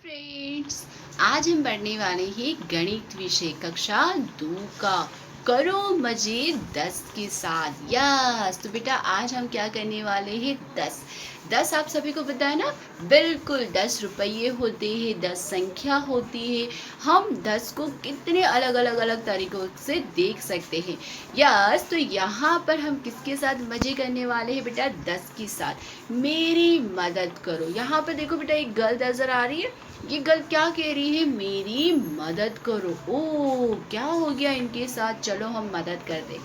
Friends, आज हम पढ़ने वाले हैं गणित विषय कक्षा 2 का। करो मजे 10 के साथ। यस, तो बेटा आज हम क्या करने वाले हैं? 10। 10 आप सभी को पता है ना? बिल्कुल 10 रुपये होते हैं, 10 संख्या होती है। हम 10 को कितने अलग अलग अलग तरीकों से देख सकते हैं। यस, तो यहाँ पर हम किसके साथ मजे करने वाले हैं बेटा? 10 के साथ। मेरी मदद करो। यहाँ पर देखो बेटा, एक गर्ल नजर आ रही है। ये गर्ल क्या कह रही है? मेरी मदद करो। ओ, क्या हो गया इनके साथ? चलो हम मदद कर दे।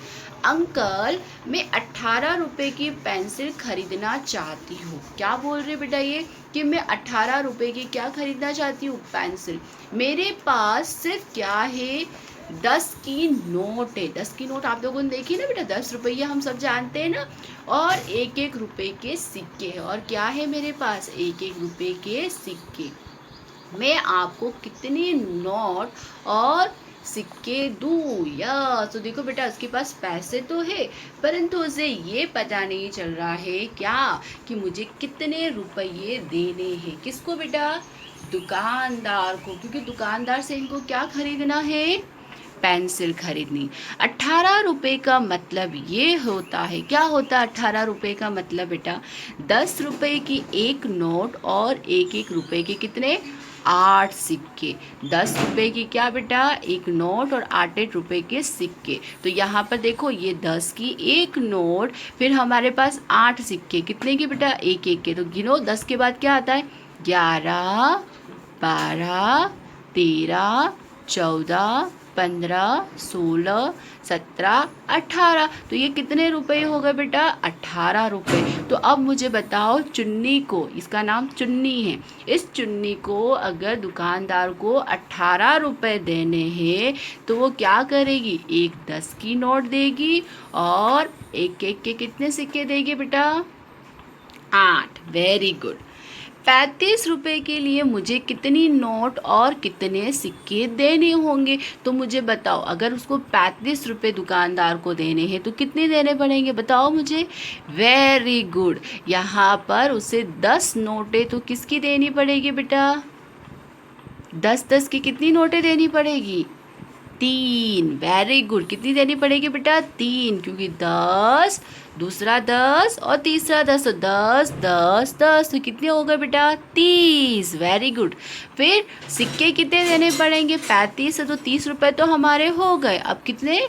अंकल, मैं 18 रुपए की पेंसिल खरीदना चाहती हूँ। क्या बोल रहे बेटा ये? कि मैं 18 रुपए की क्या खरीदना चाहती हूँ? पेंसिल। मेरे पास सिर्फ क्या है? 10 की नोट है। 10 की नोट आप लोगों ने देखी ना बेटा? 10 रुपये हम सब जानते हैं ना। और एक एक रुपए के सिक्के है। और क्या है मेरे पास? एक एक रुपए के सिक्के। मैं आपको कितने नोट और सिक्के दूँ? या तो देखो बेटा, उसके पास पैसे तो है, परंतु उसे ये पता नहीं चल रहा है क्या कि मुझे कितने रुपये देने हैं। किसको बेटा? दुकानदार को, क्योंकि दुकानदार से इनको क्या खरीदना है? पेंसिल खरीदनी। 18 रुपए का मतलब ये होता है, क्या होता है 18 रुपए का मतलब बेटा? 10 रुपए की एक नोट और एक एक रुपए के कितने? 8 सिक्के। 10 रुपए की क्या बेटा? एक नोट और 8 रुपए के सिक्के। तो यहाँ पर देखो, ये 10 की एक नोट, फिर हमारे पास 8 सिक्के। कितने के बेटा? एक एक के। तो गिनो, 10 के बाद क्या आता है? 11, 12, 13, 14, 15, 16, 17, 18। तो ये कितने रुपए हो गए बेटा? 18 रुपए। तो अब मुझे बताओ, चुन्नी को, इसका नाम चुन्नी है, इस चुन्नी को अगर दुकानदार को 18 रुपए देने हैं तो वो क्या करेगी? एक 10 की नोट देगी और एक एक के कितने सिक्के देगी बेटा? 8। Very good. 35 रुपए के लिए मुझे कितनी नोट और कितने सिक्के देने होंगे? तो मुझे बताओ, अगर उसको 35 रुपए दुकानदार को देने हैं तो कितने देने पड़ेंगे? बताओ मुझे। Very good. यहाँ पर उसे 10 नोटें तो किसकी देनी पड़ेगी बेटा? 10-10 की कितनी नोटें देनी पड़ेगी? 3। Very good. कितनी देनी पड़ेगी बेटा? 3, क्योंकि 10, दूसरा 10 और तीसरा 10, तो 10 10 10, तो कितने हो गए बेटा? 30। Very good. फिर सिक्के कितने देने पड़ेंगे? 35 है तो 30 रुपए तो हमारे हो गए। अब कितने?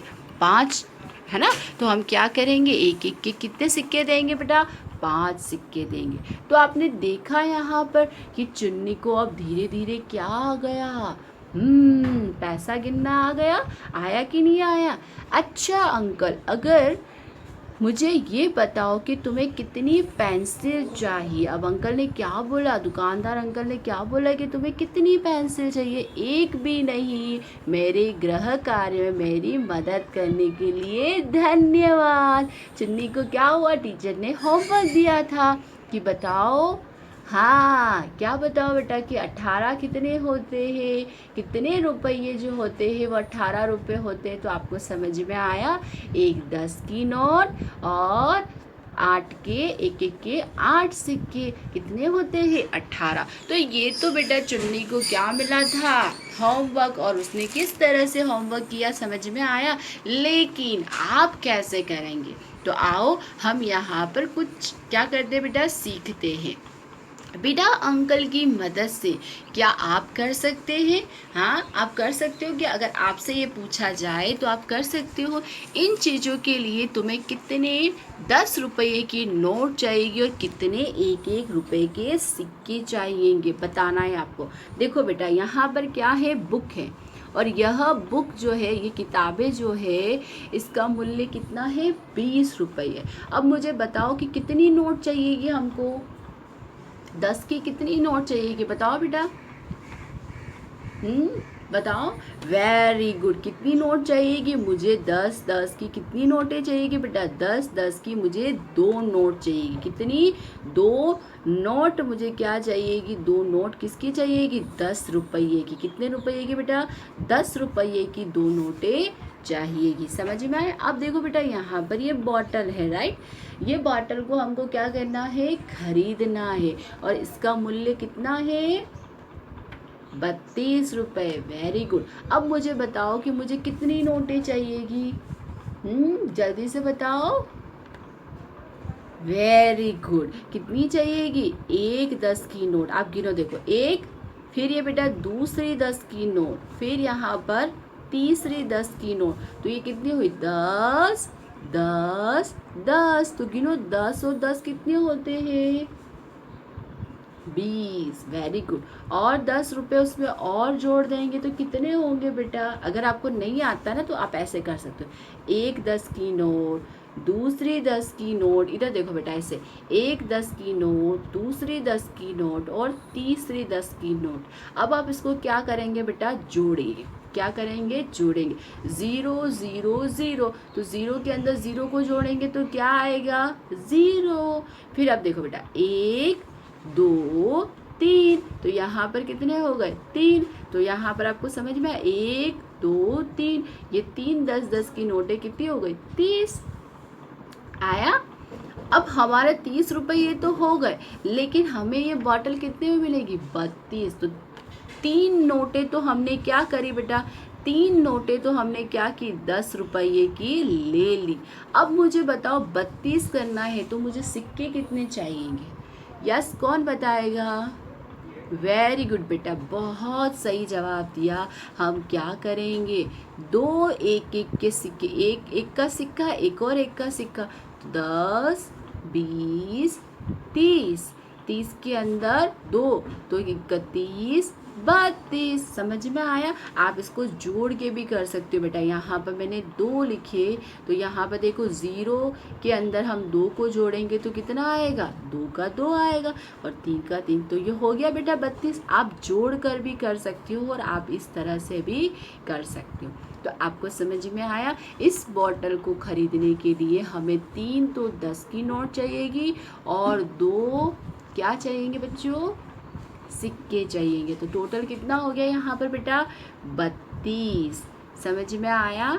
5 है ना? तो हम क्या करेंगे? एक एक के कितने सिक्के देंगे बेटा? 5 सिक्के देंगे। तो आपने देखा यहाँ पर कि चुन्नी को अब धीरे धीरे क्या आ गया? पैसा गिनना आ गया। आया कि नहीं आया? अच्छा अंकल, अगर मुझे ये बताओ कि तुम्हें कितनी पेंसिल चाहिए। अब अंकल ने क्या बोला? दुकानदार अंकल ने क्या बोला कि तुम्हें कितनी पेंसिल चाहिए? एक भी नहीं। मेरे गृह कार्य में मेरी मदद करने के लिए धन्यवाद। चुन्नी को क्या हुआ? टीचर ने होमवर्क दिया था कि बताओ। हाँ, क्या बताओ बेटा कि 18 कितने होते हैं? कितने रुपये जो होते हैं वो 18 रुपये होते हैं। तो आपको समझ में आया? एक 10 की नोट और 8 के, एक एक के 8 सिक्के कितने होते हैं? 18। तो ये तो बेटा चुन्नी को क्या मिला था? होमवर्क। और उसने किस तरह से होमवर्क किया समझ में आया। लेकिन आप कैसे करेंगे? तो आओ हम यहाँ पर कुछ क्या करते हैं बेटा? सीखते हैं। बेटा अंकल की मदद से क्या आप कर सकते हैं? हाँ, आप कर सकते हो। कि अगर आपसे ये पूछा जाए तो आप कर सकते हो। इन चीज़ों के लिए तुम्हें कितने 10 रुपये की नोट चाहिए और कितने एक एक रुपये के सिक्के चाहिएंगे, बताना है आपको। देखो बेटा, यहाँ पर क्या है? बुक है। और यह बुक जो है, ये किताबें जो है, इसका मूल्य कितना है? 20 रुपये। अब मुझे बताओ कि कितनी नोट चाहिएगी हमको? 10 की कितनी नोट चाहिएगी? बताओ बेटा। बताओ। Very good. कितनी नोट चाहिएगी? मुझे 10-10 की कितनी नोटें चाहिएगी बेटा? 10-10 की मुझे 2 नोट चाहिएगी। कितनी? 2 नोट मुझे क्या चाहिएगी? 2 नोट किसकी चाहिएगी? 10 रुपये की। कितने रुपये की बेटा? 10 रुपये की 2 नोटें चाहिएगी। समझ में आए? अब देखो बेटा, यहाँ पर ये बॉटल है, राइट? ये बॉटल को हमको क्या करना है? खरीदना है। और इसका मूल्य कितना है? ₹32। Very good. अब मुझे बताओ कि मुझे कितनी नोटें चाहिएगी। जल्दी से बताओ। Very good. कितनी चाहिएगी? एक 10 की नोट। आप गिनो देखो, एक, फिर ये बेटा दूसरी 10 की नोट, फिर यहाँ पर तीसरी 10 की नोट। तो ये कितनी हुई? 10, 10, 10। तो गिनो 10 और 10 कितने होते हैं? 20। Very good. और ₹10 उसमें और जोड़ देंगे तो कितने होंगे बेटा? अगर आपको नहीं आता ना तो आप ऐसे कर सकते हो। एक 10 की नोट, दूसरी 10 की नोट, इधर देखो बेटा ऐसे, एक 10 की नोट, दूसरी 10 की नोट और तीसरी 10 की नोट। अब आप इसको क्या करेंगे बेटा? जोड़ेंगे। क्या करेंगे? जोड़ेंगे। 0, 0, 0। तो 0 के अंदर 0 को जोड़ेंगे तो क्या आएगा? 0। फिर अब देखो बेटा, 1, 2, 3। तो यहाँ पर कितने हो गए? 3। तो यहाँ पर आपको समझ में आया? 1, 2, 3। ये 3 10-10 की नोटें कितनी हो गई? 30। आया? अब हमारे ₹30 तो हो गए, लेकिन हमें ये बॉटल कितने में मिलेगी? 32। तो 3 नोटें तो हमने क्या करी बेटा? 3 नोटें तो हमने क्या की? ₹10 की ले ली। अब मुझे बताओ 32 करना है तो मुझे सिक्के कितने चाहिएंगे? यस, कौन बताएगा? वेरी गुड बेटा, बहुत सही जवाब दिया। हम क्या करेंगे? 2 एक-एक के सिक्के, एक एक का सिक्का, एक और एक का सिक्का। 10, 20, 30। 30 के अंदर 2 तो 31, 32। समझ में आया? आप इसको जोड़ के भी कर सकते हो बेटा। यहाँ पर मैंने 2 लिखे, तो यहाँ पर देखो 0 के अंदर हम 2 को जोड़ेंगे तो कितना आएगा? 2 का 2 आएगा और 3 का 3। तो ये हो गया बेटा 32। आप जोड़ कर भी कर सकते हो और आप इस तरह से भी कर सकते हो। तो आपको समझ में आया? इस बॉटल को खरीदने के लिए हमें 3 तो 10 की नोट चाहिएगी और 2 क्या चाहिएंगे बच्चों? सिक्के चाहिएंगे। तो टोटल कितना हो गया यहाँ पर बेटा? 32। समझ में आया?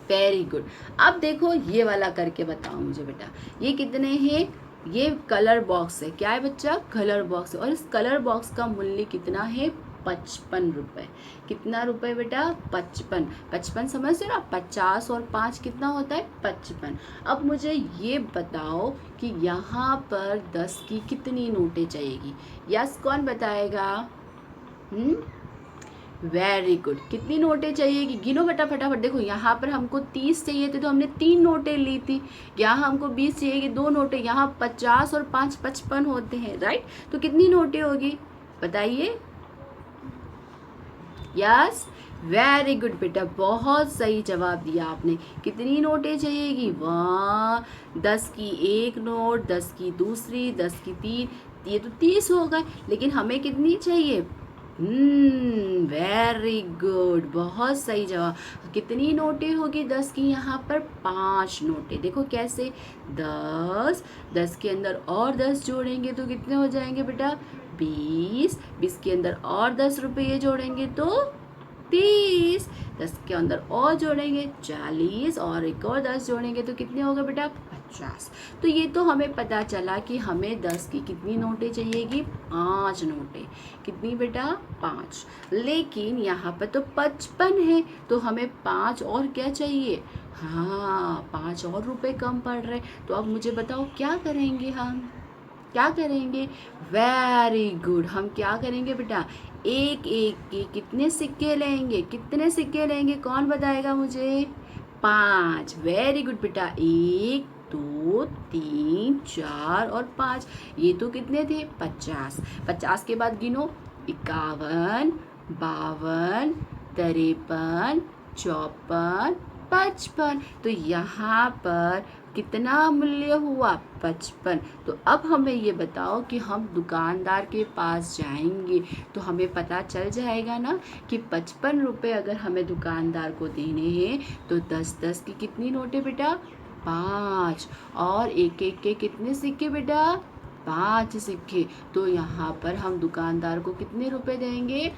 Very good. अब देखो ये वाला करके बताओ मुझे बेटा, ये कितने हैं? ये कलर बॉक्स है। क्या है बच्चा? कलर बॉक्स है। और इस कलर बॉक्स का मूल्य कितना है? ₹55। कितना रुपए बेटा? 55। 55 समझते हो ना? 50 और 5 कितना होता है? 55। अब मुझे ये बताओ कि यहाँ पर 10 की कितनी नोटें चाहिएगी? यस, कौन बताएगा? Very good. कितनी नोटें चाहिए? कि गिनो बेटा फटाफट। देखो यहाँ पर हमको 30 चाहिए थे तो हमने 3 नोटें ली थी। यहाँ हमको 20 चाहिए कि 2 नोटें। यहाँ 50 और 5 55 होते हैं, राइट? तो कितनी नोटें होगी? बताइए। यस, वेरी गुड बेटा, बहुत सही जवाब दिया आपने। कितनी नोटें चाहिएगी? 10 की एक नोट, 10 की दूसरी, 10 की 3। ये तो 30 हो गए, लेकिन हमें कितनी चाहिए? वेरी गुड, बहुत सही जवाब। कितनी नोटें होगी 10 की? यहाँ पर 5 नोटें। देखो कैसे? 10, 10 के अंदर और 10 जोड़ेंगे तो कितने हो जाएंगे बेटा? 20। 20 के अंदर और ₹10 जोड़ेंगे तो 30। 10 के अंदर और जोड़ेंगे 40 और एक और 10 जोड़ेंगे तो कितने हो गए बेटा? 50। तो ये तो हमें पता चला कि हमें 10 की कितनी नोटें चाहिएगी? 5 नोटें। कितनी बेटा? 5। लेकिन यहाँ पर तो 55 है, तो हमें 5 और क्या चाहिए? हाँ, 5 और रुपए कम पड़ रहे। तो अब मुझे बताओ क्या करेंगे हम? क्या करेंगे? Very good. हम क्या करेंगे बेटा? एक एक के कितने सिक्के लेंगे? कितने सिक्के लेंगे? कौन बताएगा मुझे? 5। वेरी गुड बेटा। 1, 2, 3, 4 और 5। ये तो कितने थे? 50। 50 के बाद गिनो। 51, 52, 53, 54, 55। तो यहाँ पर कितना मूल्य हुआ? 55। तो अब हमें ये बताओ कि हम दुकानदार के पास जाएंगे तो हमें पता चल जाएगा ना कि 55 रुपये अगर हमें दुकानदार को देने हैं तो 10-10 की कितनी नोटें बेटा? 5। और एक एक के कितने सिक्के बेटा? 5 सिक्के। तो यहाँ पर हम दुकानदार को कितने रुपए देंगे?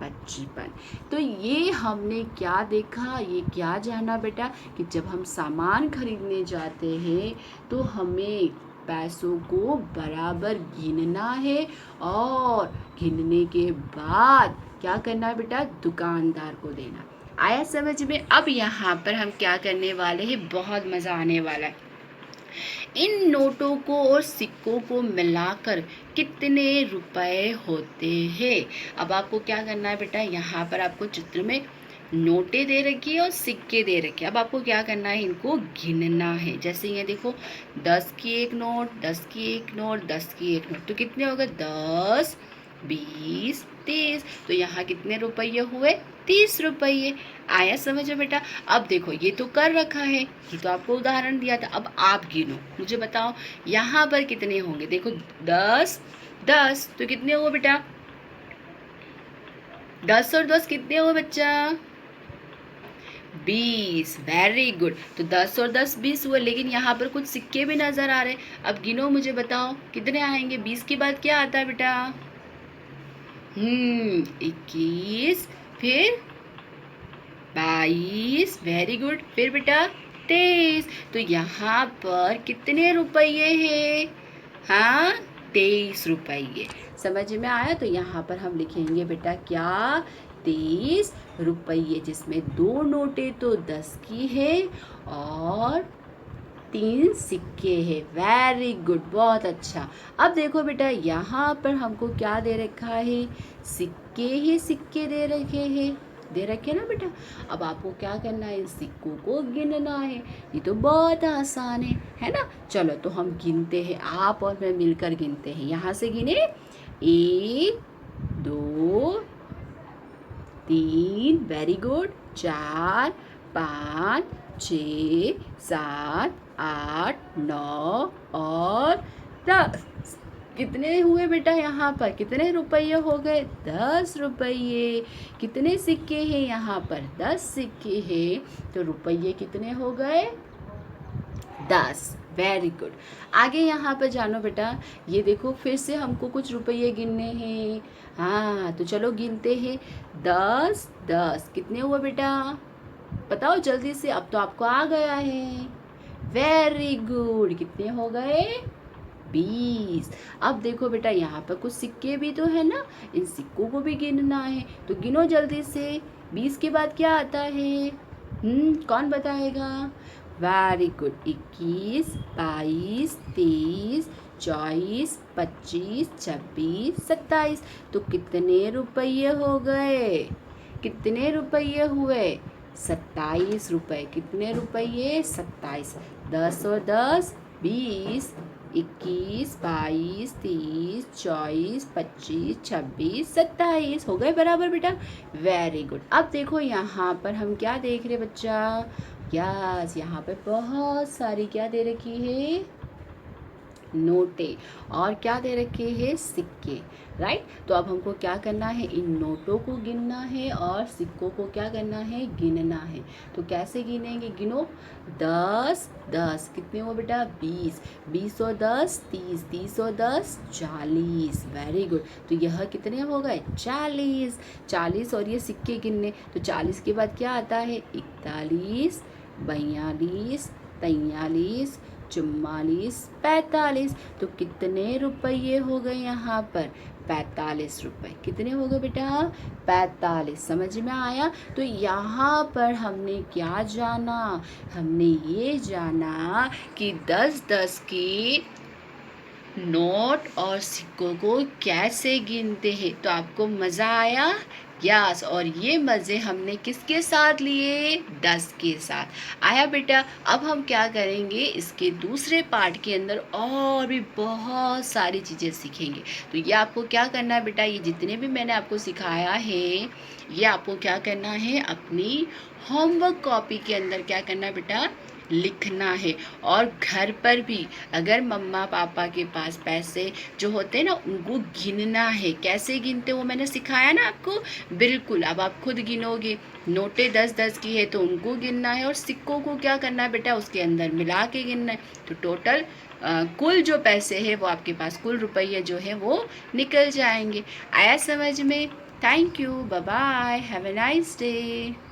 55। तो ये हमने क्या देखा? ये क्या जाना बेटा? कि जब हम सामान खरीदने जाते हैं तो हमें पैसों को बराबर गिनना है और गिनने के बाद क्या करना है बेटा, दुकानदार को देना। आया समझ में? अब यहाँ पर हम क्या करने वाले हैं, बहुत मज़ा आने वाला है। इन नोटों को और सिक्कों को मिलाकर कितने रुपए होते हैं? अब आपको क्या करना है बेटा, यहाँ पर आपको चित्र में नोटें दे रखी है और सिक्के दे रखे हैं। अब आपको क्या करना है, इनको गिनना है। जैसे ये देखो, 10 की एक नोट, 10 की एक नोट, 10 की एक नोट, तो कितने हो गए, 10, 20, 30। तो यहाँ कितने रुपये हुए, 30 रुपये। आया समझ में बेटा? अब देखो, ये तो कर रखा है, ये तो आपको उदाहरण दिया था। अब आप गिनो, मुझे बताओ यहाँ पर कितने होंगे। देखो 10, 10 तो कितने हुए बेटा, 10 और 10 कितने हुए बच्चा, 20। Very good. तो 10 और 10 20 हुए, लेकिन यहाँ पर कुछ सिक्के भी नजर आ रहे हैं। अब गिनो, मुझे बताओ कितने आएंगे। 20 के बाद क्या आता है बेटा, 21, फिर 22, वेरी गुड, फिर बेटा 23। तो यहाँ पर कितने रुपये हैं, हाँ 23 रुपये। समझ में आया? तो यहाँ पर हम लिखेंगे बेटा क्या, 23 रुपये, जिसमें 2 नोटें तो 10 की है और 3 सिक्के हैं। वेरी गुड, बहुत अच्छा। अब देखो बेटा, यहाँ पर हमको क्या दे रखा है, सिक्के ही सिक्के दे रखे ना बेटा। अब आपको क्या करना है, इन सिक्कों को गिनना है। ये तो बहुत आसान है ना? चलो तो हम गिनते हैं, आप और मैं मिलकर गिनते हैं। यहाँ से गिने, 1, 2, 3, वेरी गुड, 4, 5, 6, 7, 8, 9 और 10। कितने हुए बेटा, यहाँ पर कितने रुपये हो गए, 10 रुपये। कितने सिक्के हैं यहाँ पर, 10 सिक्के हैं। तो रुपये कितने हो गए, 10। Very good. आगे यहाँ पर जानो बेटा, ये देखो फिर से हमको कुछ रुपये गिनने हैं। हाँ तो चलो गिनते हैं, 10, 10 कितने हुए बेटा, बताओ जल्दी से। अब तो आपको आ गया है, वेरी गुड। कितने हो गए, 20। अब देखो बेटा, यहाँ पर कुछ सिक्के भी तो है ना, इन सिक्कों को भी गिनना है। तो गिनो जल्दी से, 20 के बाद क्या आता है, कौन बताएगा। Very good, 21, 22, 23, 24, 25, 26, 27। तो कितने रुपये हो गए, कितने रुपये हुए, 27 रुपये। कितने रुपये, 27। 10 और 10 20, 21, 22, 23, 24, 25, 26, 27 हो गए बराबर बेटा। Very good. अब देखो यहाँ पर हम क्या देख रहे बच्चा, यस यहाँ पे बहुत सारी क्या दे रखी है, नोटें, और क्या दे रखे हैं, सिक्के, राइट। तो अब हमको क्या करना है, इन नोटों को गिनना है और सिक्कों को क्या करना है, गिनना है। तो कैसे गिनेंगे, गिनो, 10, 10 कितने हो बेटा, 20, 20 और 10 30, 30 और 10 40। Very good. तो यह कितने हो गए, 40, 40 और ये सिक्के गिनने। तो 40 के बाद क्या आता है, 41, 42, 43, 44, 45। तो कितने रुपये हो गए यहाँ पर, 45 रुपये। कितने हो गए बेटा, 45। समझ में आया? तो यहाँ पर हमने क्या जाना, हमने ये जाना कि 10-10 की नोट और सिक्कों को कैसे गिनते हैं। तो आपको मज़ा आया, यस। और ये मज़े हमने किसके साथ लिए, 10 के साथ। आया बेटा? अब हम क्या करेंगे, इसके दूसरे पार्ट के अंदर और भी बहुत सारी चीज़ें सीखेंगे। तो ये आपको क्या करना है बेटा, ये जितने भी मैंने आपको सिखाया है, ये आपको क्या करना है, अपनी होमवर्क कॉपी के अंदर क्या करना है बेटा, लिखना है। और घर पर भी अगर मम्मा पापा के पास पैसे जो होते हैं ना, उनको गिनना है। कैसे गिनते वो मैंने सिखाया ना आपको, बिल्कुल। अब आप खुद गिनोगे, नोटें 10-10 की है तो उनको गिनना है, और सिक्कों को क्या करना है बेटा, उसके अंदर मिला के गिनना है। तो टोटल कुल जो पैसे है वो आपके पास, कुल रुपये जो है वो निकल जाएंगे। आया समझ में? Thank you, bye bye, have a nice day.